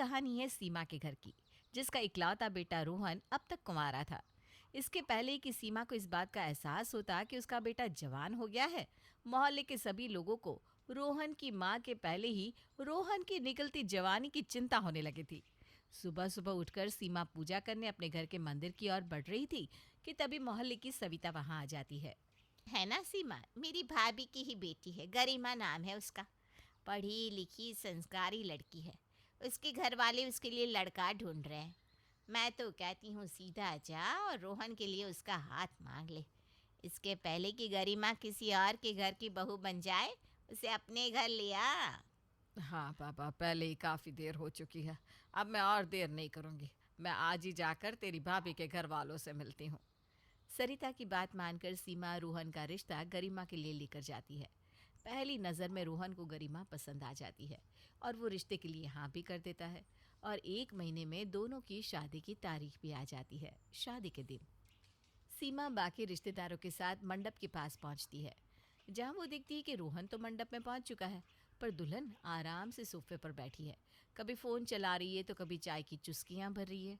कहानी है सीमा के घर की, जिसका इकलौता बेटा रोहन अब तक कुंवारा था। इसके पहले कि सीमा को इस बात का एहसास होता कि उसका बेटा जवान हो गया है, मोहल्ले के सभी लोगों को रोहन की माँ के पहले ही रोहन की निकलती जवानी की चिंता होने लगी थी। सुबह सुबह उठकर सीमा पूजा करने अपने घर के मंदिर की ओर बढ़ रही थी कि तभी मोहल्ले की सविता वहां आ जाती है ना सीमा, मेरी भाभी की ही बेटी है, गरिमा नाम है उसका। पढ़ी लिखी संस्कारी लड़की है। उसके घर वाले उसके लिए लड़का ढूंढ रहे हैं। मैं तो कहती हूँ सीधा जा और रोहन के लिए उसका हाथ मांग ले। इसके पहले कि गरिमा किसी और के घर की बहू बन जाए, उसे अपने घर लिया। हाँ पापा, पहले ही काफ़ी देर हो चुकी है। अब मैं और देर नहीं करूँगी। मैं आज ही जाकर तेरी भाभी के घर वालों से मिलती हूँ। सरिता की बात मानकर सीमा रोहन का रिश्ता गरिमा के लिए लेकर जाती है। पहली नज़र में रोहन को गरिमा पसंद आ जाती है और वो रिश्ते के लिए हाँ भी कर देता है। और 1 महीने में दोनों की शादी की तारीख भी आ जाती है। शादी के दिन सीमा बाकी रिश्तेदारों के साथ मंडप के पास पहुंचती है, जहां वो देखती है कि रोहन तो मंडप में पहुंच चुका है, पर दुल्हन आराम से सोफे पर बैठी है। कभी फ़ोन चला रही है तो कभी चाय की चुस्कियां भर रही है।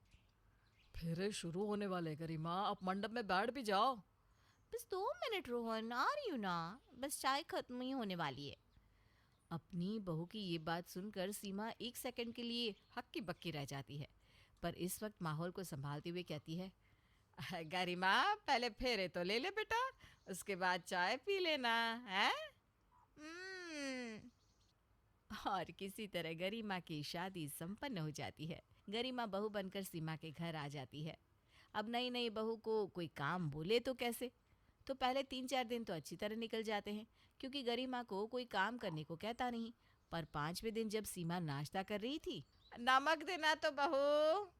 फिर शुरू होने वाले गरिमा, आप मंडप में बैठ भी जाओ। बस 2 मिनट रोहन, आ रही हूँ ना। बस चाय खत्म ही होने वाली है। अपनी बहू की ये बात सुनकर सीमा 1 सेकंड के लिए हक्की बक्की रह जाती है, पर इस वक्त माहौल को संभालते हुए कहती है, गरिमा, पहले फेरे तो ले ले बेटा, उसके बाद चाय पी लेना है। "हम्म।" और किसी तरह गरिमा की शादी संपन्न हो जाती है। गरिमा बहू बनकर सीमा के घर आ जाती है। अब नई नई बहू को कोई काम बोले तो कैसे? तो पहले 3-4 दिन तो अच्छी तरह निकल जाते हैं, क्योंकि गरिमा को कोई काम करने को कहता नहीं। पर 5वें दिन जब सीमा नाश्ता कर रही थी, नमक देना तो बहू।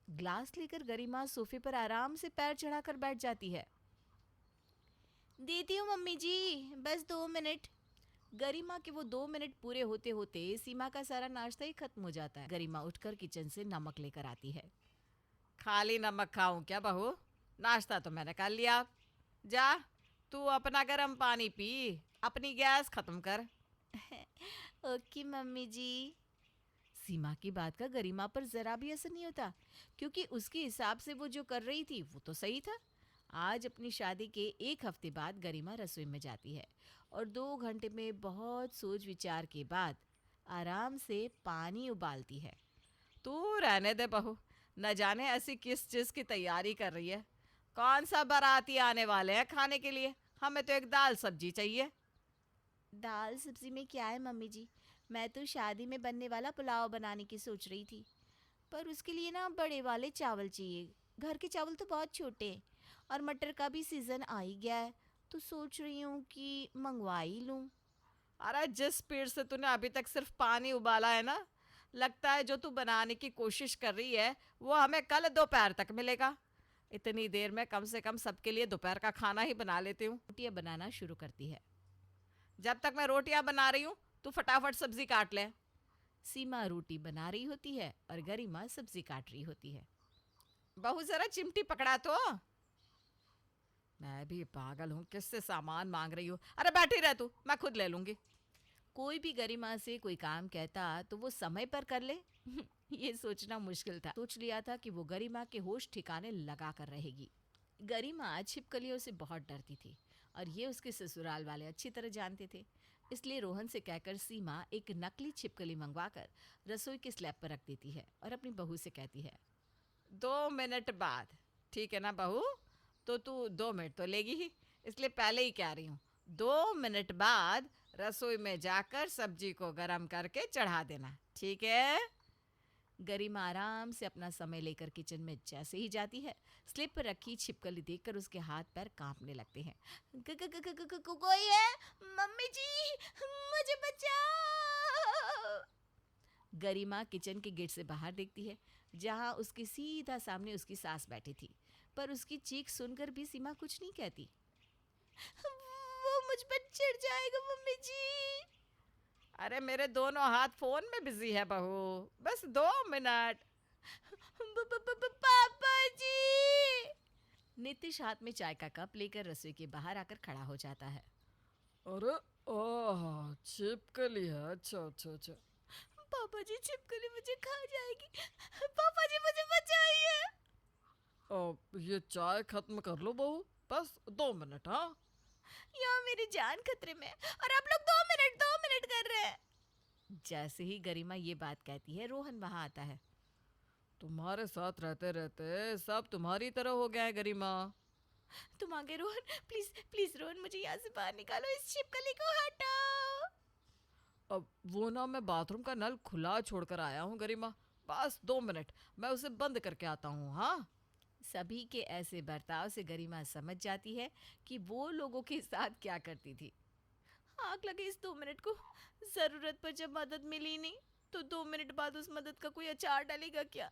ग्लास लेकर गरिमा सोफे पर आराम से पैर चढ़ाकर बैठ जाती है। देती हूँ मम्मी जी, बस 2 मिनट। गरिमा के वो 2 मिनट पूरे होते होते सीमा का सारा नाश्ता ही खत्म हो जाता है। गरिमा उठकर किचन से नमक लेकर आती है। खाली नमक खाऊं क्या बहू? नाश्ता तो मैंने कर लिया। जा, तू अपना गर्म पानी पी, अपनी गैस खत्म कर। ओके मम्मी जी। सीमा की बात का गरिमा पर जरा भी असर नहीं होता, क्योंकि उसके हिसाब से वो जो कर रही थी वो तो सही था। आज अपनी शादी के 1 हफ्ते बाद गरिमा रसोई में जाती है और 2 घंटे में बहुत सोच विचार के बाद आराम से पानी उबालती है। तू रहने दे बहू, न जाने ऐसी किस चीज़ की तैयारी कर रही है। कौन सा बाराती आने वाले हैं खाने के लिए? हमें तो एक दाल सब्जी चाहिए। दाल सब्जी में क्या है मम्मी जी? मैं तो शादी में बनने वाला पुलाव बनाने की सोच रही थी, पर उसके लिए ना बड़े वाले चावल चाहिए। घर के चावल तो बहुत छोटे हैं और मटर का भी सीज़न आ ही गया है, तो सोच रही हूँ कि मंगवा ही लूँ। अरे जिस स्पीड से तूने अभी तक सिर्फ पानी उबाला है ना, लगता है जो तू बनाने की कोशिश कर रही है वो हमें कल दोपहर तक मिलेगा। इतनी देर में कम से कम सबके लिए दोपहर का खाना ही बना लेती हूँ। रोटियाँ बनाना शुरू करती है। जब तक मैं रोटियां बना रही हूँ तू फटाफट सब्जी काट ले। सीमा रोटी बना रही होती है और गरिमा सब्जी काट रही होती है। बहू जरा चिमटी पकड़ा तो। मैं भी पागल हूँ, किससे सामान मांग रही हूँ? अरे बैठी रह तू, मैं खुद ले लूंगी। कोई भी गरिमा से कोई काम कहता तो वो समय पर कर ले। ये सोचना मुश्किल था। सोच लिया था कि वो गरिमा के होश ठिकाने लगा कर रहेगी। गरिमा छिपकलियों से बहुत डरती थी और ये उसके ससुराल वाले अच्छी तरह जानते थे। इसलिए रोहन से कहकर सीमा एक नकली छिपकली मंगवाकर रसोई के स्लैब पर रख देती है और अपनी बहू से कहती है, 2 मिनट बाद, ठीक है ना बहू? तो तू 2 मिनट तो लेगी ही, इसलिए पहले ही कह रही हूँ, 2 मिनट बाद रसोई में जाकर सब्जी को गर्म करके चढ़ा देना, ठीक है? गरिमा आराम से अपना समय लेकर किचन में जैसे ही जाती है, स्लिप पर रखी छिपकली देखकर उसके हाथ पैर कांपने लगते हैं। कोई है? मम्मी जी, मुझे बचाओ। गरिमा किचन के गेट से बाहर देखती है, जहां उसके सीधा सामने उसकी सास बैठी थी, पर उसकी चीख सुनकर भी सीमा कुछ नहीं कहती। वो मुझ पर चिढ़ जाएगा मम्मी जी। अरे मेरे दोनों हाथ फोन में बिजी है बहू, बस 2 मिनट। पापा जी। नीतीश हाथ में चाय का कप लेकर रसोई के बाहर आकर खड़ा हो जाता है। अरे ओह, छिपकली है, अच्छा अच्छा अच्छा। पापा जी छिपकली मुझे खा जाएगी। पापा जी मुझे बचाइए। ये चाय खत्म कर लो बहू, बस 2 मिनट। हाँ, यहाँ मेरी जान खतरे में है और आप लोग 2 मिनट कर रहे हैं। जैसे ही गरिमा ये बात कहती है रोहन वहां आता है। तुम्हारे साथ रहते रहते सब तुम्हारी तरह हो गया है गरिमा। तुम आगे रोहन, प्लीज प्लीज रोहन मुझे यहाँ से बाहर निकालो, इस छिपकली को हटाओ। अब वो ना, मैं बाथरूम का नल खुला छोड़कर आया हूँ गरिमा, बस 2 मिनट, मैं उसे बंद करके आता हूँ। हाँ, सभी के ऐसे बर्ताव से गरिमा समझ जाती है कि वो लोगों के साथ क्या करती थी। आग लगे इस 2 मिनट को, जरूरत पर जब मदद मिली नहीं तो 2 मिनट बाद उस मदद का कोई अचार डालेगा क्या।